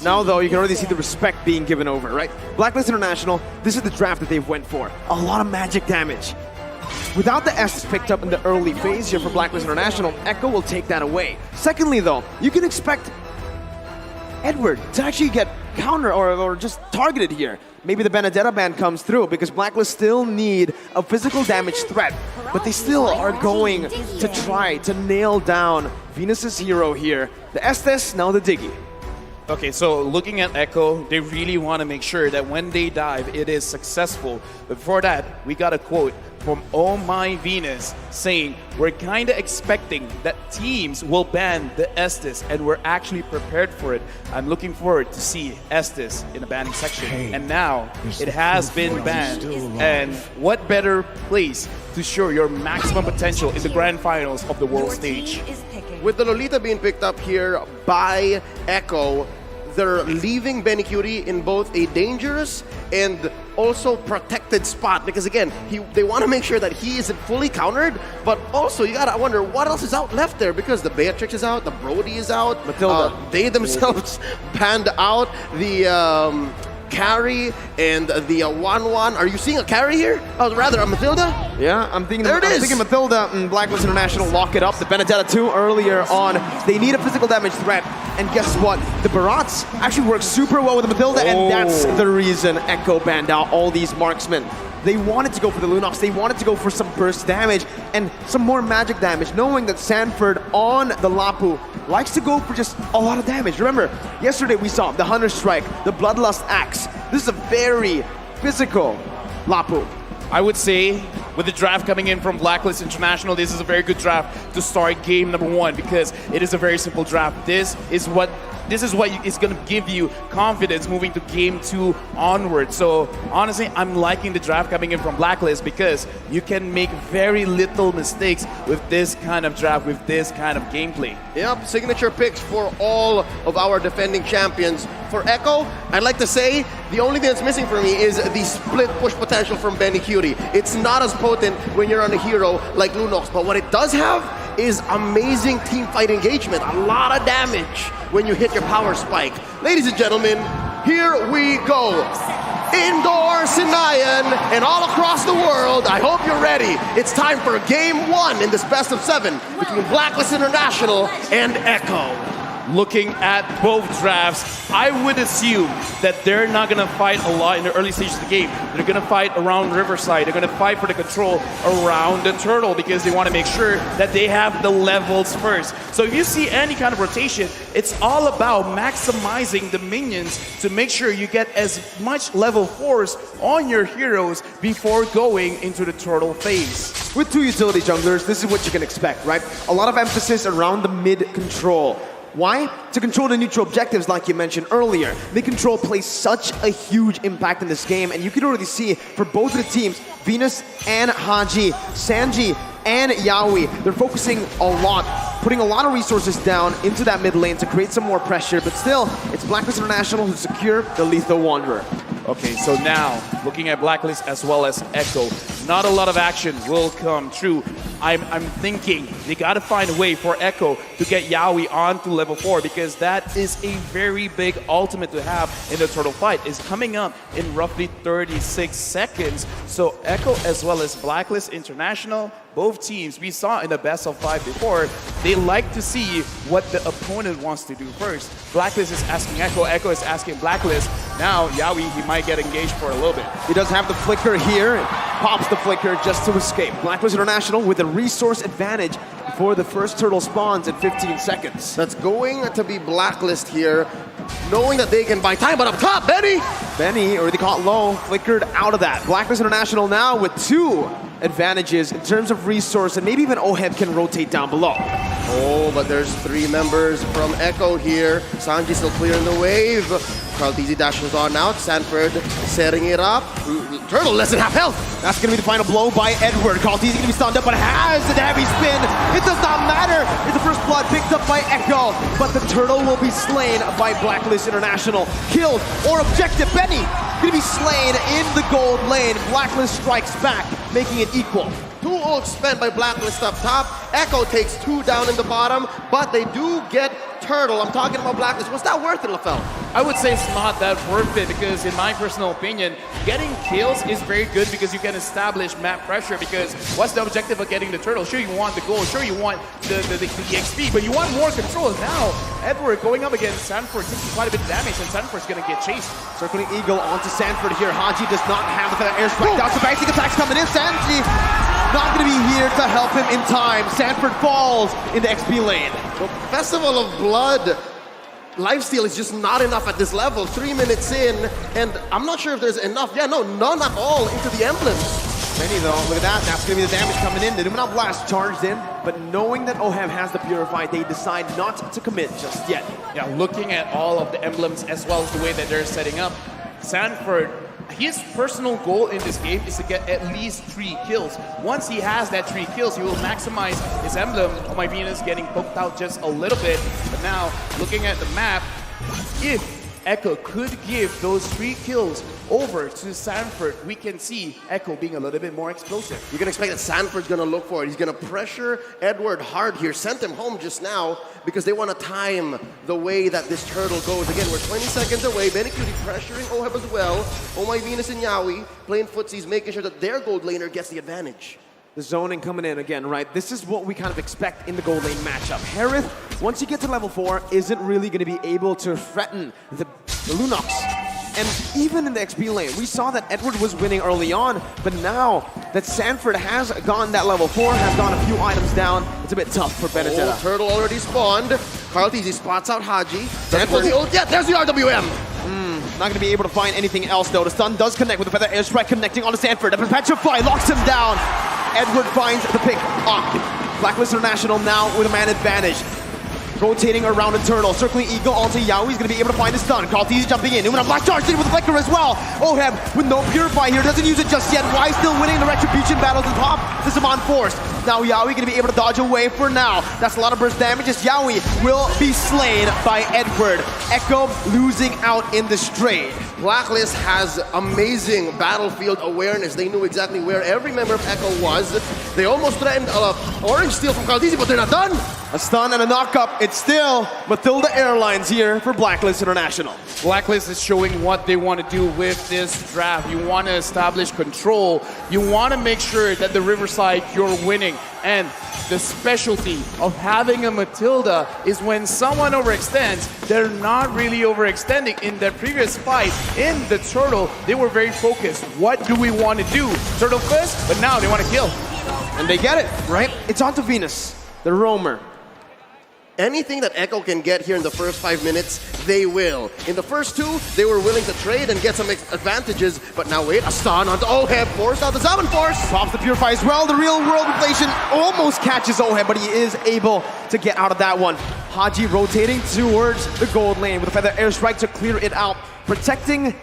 Now, though, you can already see the respect being given over, right? Blacklist International, this is the draft that they've went for. A lot of magic damage. Without the S picked up in the early phase here for Blacklist International, Echo will take that away. Secondly, though, you can expect Edward to actually get counter or just targeted here. Maybe the Benedetta ban comes through because Blacklist still need a physical damage threat, but they still are going to try to nail down Venus's hero here. The Estes, now the Diggy. Okay, so looking at Echo, they really want to make sure that when they dive, it is successful. But before that, we got a quote from Oh My Venus saying, we're kind of expecting that teams will ban the Estes, and we're actually prepared for it. I'm looking forward to see Estes in the banning section. And now, it has been banned. And what better place to show your maximum potential in the grand finals of the world stage? With the Lolita being picked up here by Echo, they're leaving Benny Cutie in both a dangerous and also protected spot because again, they want to make sure that he isn't fully countered, but also you gotta wonder what else is out left there because the Beatrix is out, the Brody is out, Matilda. They themselves panned out the carry and the 1-1. Are you seeing a carry here? Oh, rather a Matilda? Yeah, I'm thinking Matilda and Blacklist International lock it up. The Benedetta 2 earlier on. They need a physical damage threat. And guess what? The Barats actually work super well with the Matilda, and that's the reason Echo banned out all these marksmen. They wanted to go for the Lunox, they wanted to go for some burst damage and some more magic damage, knowing that Sanford on the Lapu likes to go for just a lot of damage. Remember, yesterday we saw the Hunter Strike, the Bloodlust Axe. This is a very physical Lapu. I would say, with the draft coming in from Blacklist International, this is a very good draft to start game number 1 because it is a very simple draft. This is what is going to give you confidence moving to game 2 onward. So honestly, I'm liking the draft coming in from Blacklist because you can make very little mistakes with this kind of draft, with this kind of gameplay. Yep, signature picks for all of our defending champions. For Echo, I'd like to say the only thing that's missing for me is the split push potential from Benny Cutie. It's not as potent when you're on a hero like Lunox, but what it does have is amazing team fight engagement. A lot of damage when you hit your power spike. Ladies and gentlemen, here we go. Indoor Sinayan and all across the world, I hope you're ready. It's time for game 1 in this best of 7 between Blacklist International and Echo. Looking at both drafts, I would assume that they're not going to fight a lot in the early stages of the game. They're going to fight around Riverside. They're going to fight for the control around the turtle because they want to make sure that they have the levels first. So if you see any kind of rotation, it's all about maximizing the minions to make sure you get as much level 4s on your heroes before going into the turtle phase. With 2 utility junglers, this is what you can expect, right? A lot of emphasis around the mid control. Why? To control the neutral objectives like you mentioned earlier. Mid-control plays such a huge impact in this game, and you can already see for both of the teams, Venus and Haji, Sanji and Yaoi, they're focusing a lot, putting a lot of resources down into that mid lane to create some more pressure, but still, it's Blacklist International who secure the Lethal Wanderer. Okay, so now, looking at Blacklist as well as Echo, not a lot of action will come true. I'm thinking they got to find a way for Echo to get Yaoi onto level 4 because that is a very big ultimate to have in the turtle fight. It's coming up in roughly 36 seconds. So Echo as well as Blacklist International, both teams we saw in the best of 5 before, they like to see what the opponent wants to do first. Blacklist is asking Echo, Echo is asking Blacklist. Now Yaoi, he might get engaged for a little bit. He does have the flicker here, pops the flicker just to escape. Blacklist International with a resource advantage before the first turtle spawns in 15 seconds. That's going to be Blacklist here, knowing that they can buy time, but up top, Benny already caught low, flickered out of that. Blacklist International now with 2 advantages in terms of resource, and maybe even Oheb can rotate down below. Oh, but there's 3 members from Echo here. Sanji still clearing the wave. Carl TZ dashes on out. Sanford setting it up. Turtle less than half health. That's going to be the final blow by Edward. Carl TZ going to be stunned up, but has the heavy spin. It does not matter. It's the first blood picked up by Echo, but the turtle will be slain by Blacklist International. Killed or objective. Benny going to be slain in the gold lane. Blacklist strikes back, making it equal. 2 ults spent by Blacklist up top. Echo takes 2 down in the bottom, but they do get Turtle. I'm talking about Blacklist. Was that worth it, LaFell? I would say it's not that worth it because in my personal opinion, getting kills is very good because you can establish map pressure because what's the objective of getting the turtle? Sure, you want the gold, sure you want the XP, but you want more control. Now, Edward going up against Sanford taking quite a bit of damage and Sanford's gonna get chased. Circling Eagle onto Sanford here. Haji does not have the feather airstrike. Down some basic attacks coming in. Sanji not gonna be here to help him in time. Sanford falls in the XP lane. The Festival of Blood lifesteal is just not enough at this level. 3 minutes in, and I'm not sure if there's enough. Yeah, no, none at all into the emblems. Many though, look at that. That's gonna be the damage coming in. The Numenal Blast charged in, but knowing that OHEB has the Purify, they decide not to commit just yet. Yeah, looking at all of the emblems as well as the way that they're setting up, Sanford, his personal goal in this game is to get at least 3 kills. Once he has that 3 kills, he will maximize his emblem. Oh My Venus getting poked out just a little bit. But now, looking at the map, if Echo could give those 3 kills over to Sanford, we can see Echo being a little bit more explosive. You can expect that Sanford's gonna look for it. He's gonna pressure Edward hard here. Sent him home just now because they want to time the way that this turtle goes. Again, we're 20 seconds away. Benecutie pressuring OHEB as well. Oh My Venus and Yawi playing footsies, making sure that their gold laner gets the advantage. The zoning coming in again, right? This is what we kind of expect in the gold lane matchup. Harith, once you get to level 4, isn't really going to be able to threaten the Lunox. And even in the XP lane, we saw that Edward was winning early on, but now that Sanford has gone that level 4, has gone a few items down, it's a bit tough for Benedetta. Oh, turtle already spawned. Carl TZ spots out Haji. Sanford, yeah, there's the RWM. Not going to be able to find anything else though. The stun does connect with the feather airstrike connecting onto Sanford. The Petrify locks him down. Edward finds the pick up. Blacklist International now with a man advantage. Rotating around Eternal, circling Eagle onto Yawi. He's going to be able to find the stun. Carl TZ jumping in. Numenal Black charged in with the Flicker as well. OHEB with no Purify here. Doesn't use it just yet. Why still winning the Retribution battles at the top? This is on force. Now Yawi going to be able to dodge away for now. That's a lot of burst damage as Yawi will be slain by Edward. Echo losing out in the straight. Blacklist has amazing battlefield awareness. They knew exactly where every member of Echo was. They almost threatened orange steal from Carl TZ, but they're not done. A stun and a knock-up. It's still Matilda Airlines here for Blacklist International. Blacklist is showing what they want to do with this draft. You want to establish control. You want to make sure that the Riverside, you're winning. And the specialty of having a Matilda is when someone overextends, they're not really overextending. In their previous fight in the Turtle, they were very focused. What do we want to do? Turtle first, but now they want to kill. And they get it, right? It's onto Venus, the roamer. Anything that Echo can get here in the first 5 minutes, they will. In the first 2, they were willing to trade and get some advantages, but now wait, a stun onto OHEB, forced out the 7 force. Pops the Purify as well. The real world inflation almost catches OHEB, but he is able to get out of that one. Haji rotating towards the gold lane with a feather airstrike to clear it out, protecting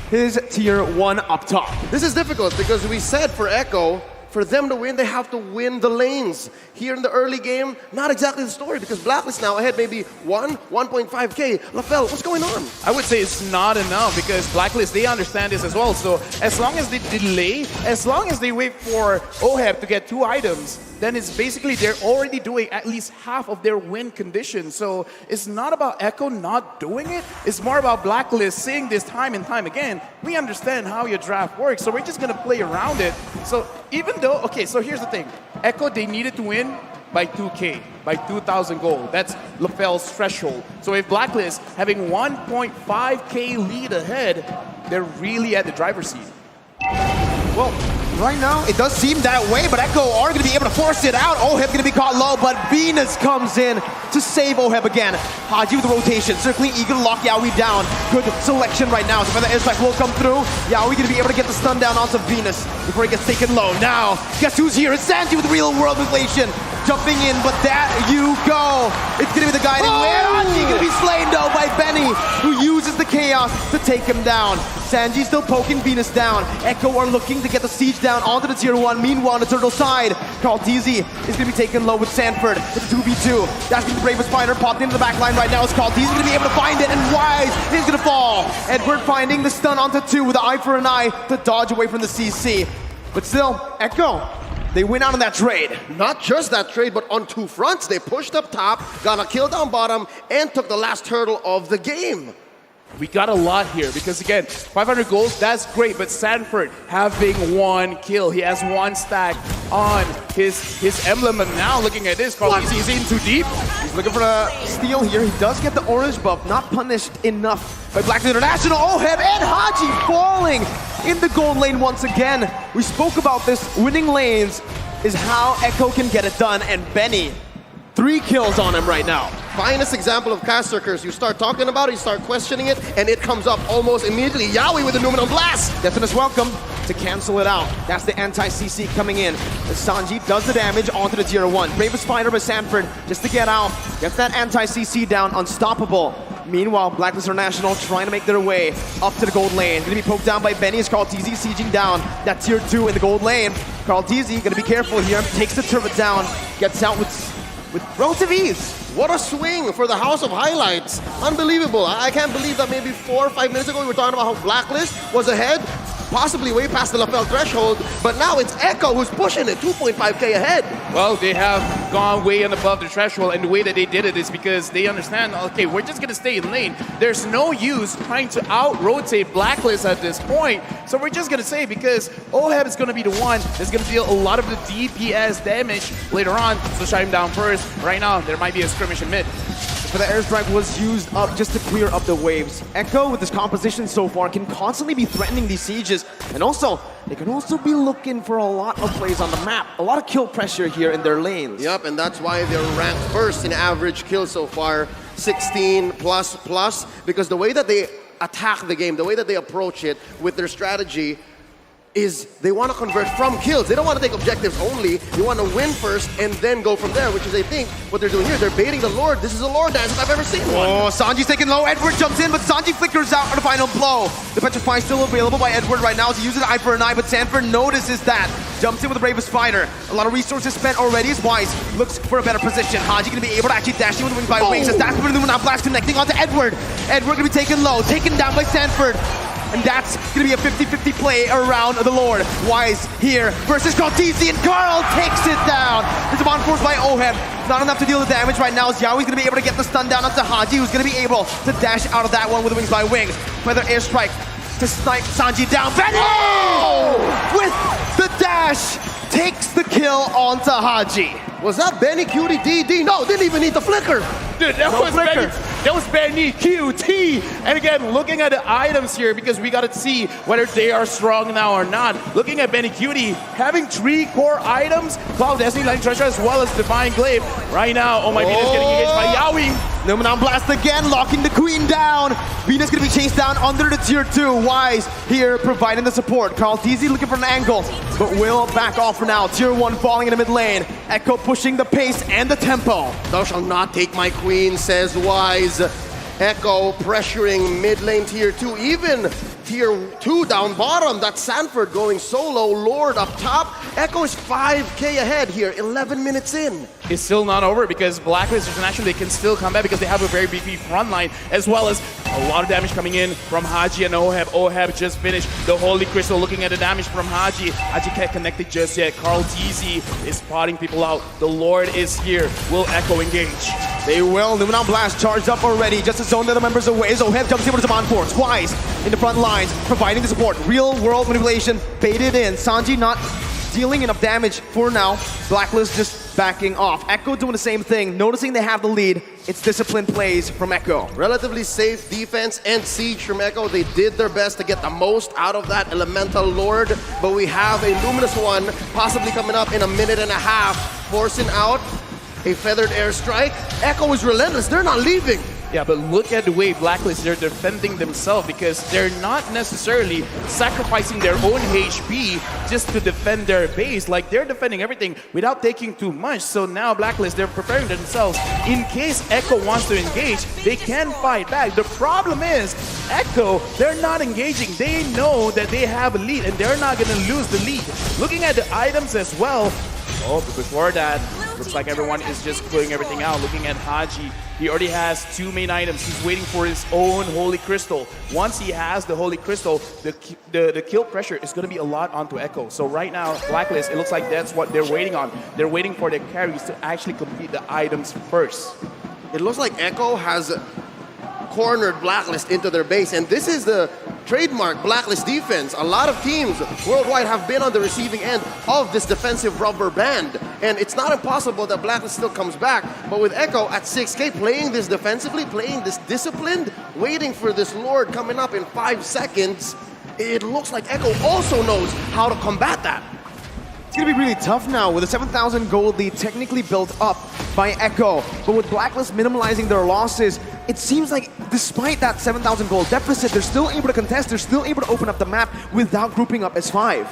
his tier 1 up top. This is difficult because we said for Echo, for them to win, they have to win the lanes. Here in the early game, not exactly the story because Blacklist now ahead maybe 1.5k. LaFell, what's going on? I would say it's not enough because Blacklist, they understand this as well. So as long as they delay, as long as they wait for OHEB to get 2 items, then it's basically they're already doing at least half of their win condition. So it's not about Echo not doing it. It's more about Blacklist saying this time and time again, we understand how your draft works, so we're just going to play around it. So even though, okay, so here's the thing. Echo, they needed to win by 2K, by 2,000 gold. That's LaFell's threshold. So if Blacklist having 1.5K lead ahead, they're really at the driver's seat. Well, right now, it does seem that way, but Echo are going to be able to force it out. OHEB going to be caught low, but Venus comes in to save OHEB again. Haji with the rotation, circling Eagle to lock Yawi down. Good selection right now. So the airstrike will come through. Yawi going to be able to get the stun down onto Venus before he gets taken low. Now, guess who's here? It's Sanji with real world inflation. Jumping in, but that you go. It's going to be the guiding win. Haji going to be slain though by Benny, who uses the chaos to take him down. Sanji still poking Venus down. Echo are looking to get the siege down onto the tier 1. Meanwhile, on the turtle side, Carl TZ is going to be taken low with Sanford. It's a 2v2. That's going to be the bravest fighter popped into the back line right now. It's Carl TZ is going to be able to find it, and Wise is going to fall. Edward finding the stun onto 2 with the eye for an eye to dodge away from the CC. But still, Echo, they win out on that trade. Not just that trade, but on 2 fronts. They pushed up top, got a kill down bottom, and took the last turtle of the game. We got a lot here because, again, 500 goals, that's great, but Sanford having 1 kill. He has 1 stack on his emblem, and now looking at this, he's in too deep. He's looking for a steal here. He does get the orange buff, not punished enough by Blacklist International. Oheb and Haji falling in the gold lane once again. We spoke about this. Winning lanes is how Echo can get it done, and Benny, 3 kills on him right now. Finest example of Caster Curse. You start talking about it, you start questioning it, and it comes up almost immediately. Yawi with the Numenal Blast. Definite welcome to cancel it out. That's the anti-CC coming in. As Sanji does the damage onto the tier 1. Bravest fighter by Sanford just to get out. Get that anti-CC down, unstoppable. Meanwhile, Blacklist International trying to make their way up to the gold lane. Gonna be poked down by Benny as Carl TZ sieging down that tier 2 in the gold lane. Carl TZ gonna be careful here. Takes the turret down. Gets out with relative ease. What a swing for the House of Highlights. Unbelievable. I can't believe that maybe 4 or 5 minutes ago we were talking about how Blacklist was ahead, possibly way past the lapel threshold, but now it's Echo who's pushing it, 2.5k ahead. Well, they have gone way and above the threshold, and the way that they did it is because they understand, okay, we're just going to stay in lane. There's no use trying to out-rotate Blacklist at this point, so we're just going to say because Oheb is going to be the one that's going to deal a lot of the DPS damage later on, so shut him down first. Right now, there might be a skirmish in mid. But the airstrike was used up just to clear up the waves. Echo, with his composition so far, can constantly be threatening these sieges. And also, they can also be looking for a lot of plays on the map. A lot of kill pressure here in their lanes. Yep, and that's why they're ranked first in average kills so far. 16 plus, because the way that they attack the game, the way that they approach it with their strategy is they want to convert from kills. They don't want to take objectives only. They want to win first and then go from there, which is, I think, what they're doing here. They're baiting the Lord. This is a Lord dance if I've ever seen one. Oh, Sanji's taking low. Edward jumps in, but Sanji flickers out on the final blow. The Petrify still available by Edward right now as he uses eye for an eye, but Sanford notices that. Jumps in with the bravest fighter. A lot of resources spent already as Wise looks for a better position. Haji going to be able to actually dash in with the wings by wings as that's when the Moonton Blast connecting onto Edward. Edward going to be taken low, taken down by Sanford. And that's going to be a 50-50 play around the Lord. Wise here versus Carl TZ, and Carl takes it down. There's a bond force by Oheb. Not enough to deal the damage right now as Yaoi's going to be able to get the stun down onto Haji, who's going to be able to dash out of that one with the wings by wings. Feather airstrike to snipe Sanji down. Benny! With the dash, takes the kill onto Haji. Was that Benny Cutie DD? No, didn't even need the flicker. Dude, that was Benny QT. And again, looking at the items here, because we got to see whether they are strong now or not. Looking at Benny Cutie, having 3 core items, Cloud Destiny, Lightning Treasure, as well as Divine Glaive. Right now, oh my Venus getting engaged by Yawi. Numenal Blast again, locking the Queen down. Venus gonna be chased down under the tier 2. Wise here providing the support. Carl TZ looking for an angle, but will back off for now. Tier 1 falling in the mid lane. Echo pushing the pace and the tempo. Thou shalt not take my queen, says Wise. Echo pressuring mid lane tier 2, even tier 2 down bottom. That's Sanford going solo, Lord up top. Echo is 5k ahead here, 11 minutes in. It's still not over because Blacklist International, they can still come back because they have a very beefy front line, as well as a lot of damage coming in from Haji and Oheb. Oheb just finished the Holy Crystal. Looking at the damage from Haji. Haji can't connect it just yet. Carl TZ is spotting people out. The Lord is here. Will Echo engage? They will. Numenal Blast charged up already. Just to zone the other members away. Oheb jumps in with his on force. Wise in the front lines, providing the support. Real world manipulation, baited in. Sanji not dealing enough damage for now. Blacklist just backing off. Echo doing the same thing. Noticing they have the lead. It's disciplined plays from Echo. Relatively safe defense and siege from Echo. They did their best to get the most out of that Elemental Lord, but we have a Luminous one possibly coming up in a minute and a half, forcing out a feathered airstrike. Echo is relentless. They're not leaving. Yeah, but look at the way Blacklist, they're defending themselves because they're not necessarily sacrificing their own HP just to defend their base. Like, they're defending everything without taking too much. So now Blacklist, they're preparing themselves. In case Echo wants to engage, they can fight back. The problem is, Echo, they're not engaging. They know that they have a lead and they're not going to lose the lead. Looking at the items as well, oh, but before that, looks like everyone is just clearing everything out. Looking at Haji, he already has 2 main items. He's waiting for his own Holy Crystal. Once he has the Holy Crystal, the kill pressure is going to be a lot onto Echo. So right now, Blacklist, it looks like that's what they're waiting on. They're waiting for their carries to actually complete the items first. It looks like Echo has cornered Blacklist into their base, and this is the trademark Blacklist defense. A lot of teams worldwide have been on the receiving end of this defensive rubber band, and it's not impossible that Blacklist still comes back, but with Echo at 6K playing this defensively, playing this disciplined, waiting for this Lord coming up in 5 seconds, it looks like Echo also knows how to combat that. It's gonna be really tough now with a 7,000 gold lead technically built up by Echo, but with Blacklist minimalizing their losses, it seems like despite that 7,000 gold deficit, they're still able to contest, they're still able to open up the map without grouping up as 5.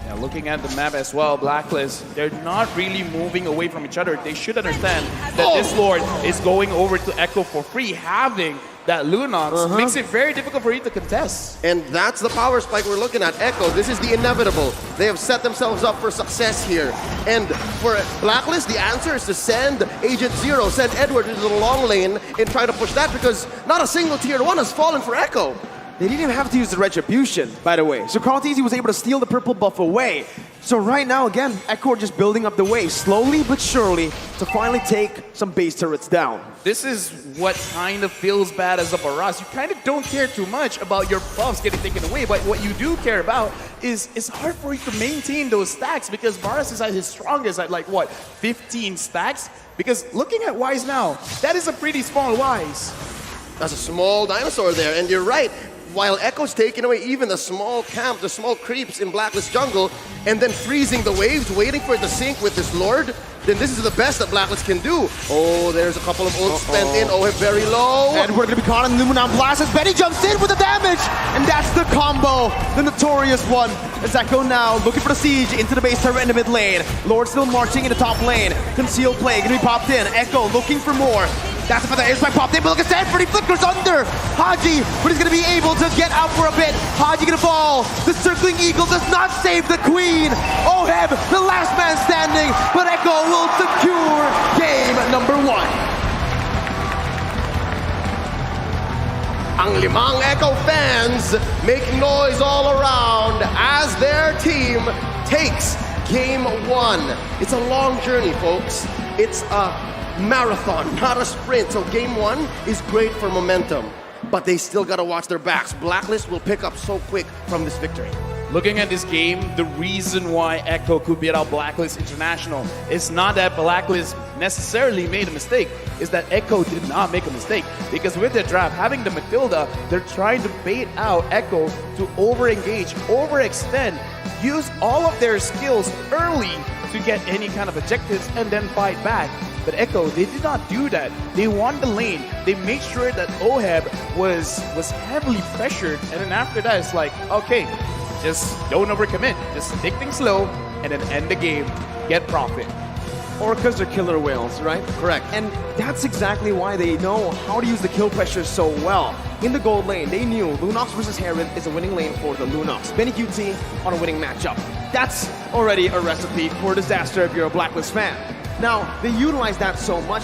Yeah, looking at the map as well, Blacklist, they're not really moving away from each other. They should understand that this Lord is going over to Echo for free. Having that Lunox makes it very difficult for you to contest. And that's the power spike we're looking at. Echo, this is the inevitable. They have set themselves up for success here. And for Blacklist, the answer is to send Agent Zero, send Edward into the long lane and try to push that, because not a single tier 1 has fallen for Echo. They didn't even have to use the Retribution, by the way. So Karl'tez was able to steal the purple buff away. So right now, again, Echo are just building up the way, slowly but surely, to finally take some base turrets down. This is what kind of feels bad as a Baras. You kind of don't care too much about your buffs getting taken away, but what you do care about is it's hard for you to maintain those stacks, because Baras is at his strongest at like, what, 15 stacks? Because looking at Wise now, that is a pretty small Wise. That's a small dinosaur there, and you're right. While Echo's taking away even the small camp, the small creeps in Blacklist jungle, and then freezing the waves, waiting for it to sync with this Lord, then this is the best that Blacklist can do. Oh, there's a couple of ults spent in. Oh, very low. And we're gonna be caught on the Luminon Blast as Benny jumps in with the damage! And that's the combo, the notorious one. As Echo now looking for the siege into the base turret in the mid lane. Lord still marching in the top lane. Concealed play gonna be popped in. Echo looking for more. That's the air spike popped in, but look at Stanford, he flickers under Haji, but he's gonna be able to get out for a bit. Haji gonna fall. The circling eagle does not save the queen. Oheb, the last man standing, but Echo will secure game number 1. Ang limang Echo fans make noise all around as their team takes game 1. It's a long journey, folks. It's a marathon, not a sprint. So game 1 is great for momentum, but they still gotta watch their backs. Blacklist will pick up so quick from this victory. Looking at this game, the reason why Echo could beat out Blacklist International is not that Blacklist necessarily made a mistake, is that Echo did not make a mistake. Because with their draft, having the Matilda, they're trying to bait out Echo to over-engage, overextend, use all of their skills early to get any kind of objectives and then fight back. But Echo, they did not do that. They won the lane. They made sure that Oheb was heavily pressured, and then after that, it's like, okay, just don't overcommit. Just take things slow, and then end the game, get profit. Orcas are killer whales, right? Correct. And that's exactly why they know how to use the kill pressure so well. In the gold lane, they knew Lunox versus Heron is a winning lane for the Lunox. Benny QT on a winning matchup. That's already a recipe for disaster if you're a Blacklist fan. Now, they utilize that so much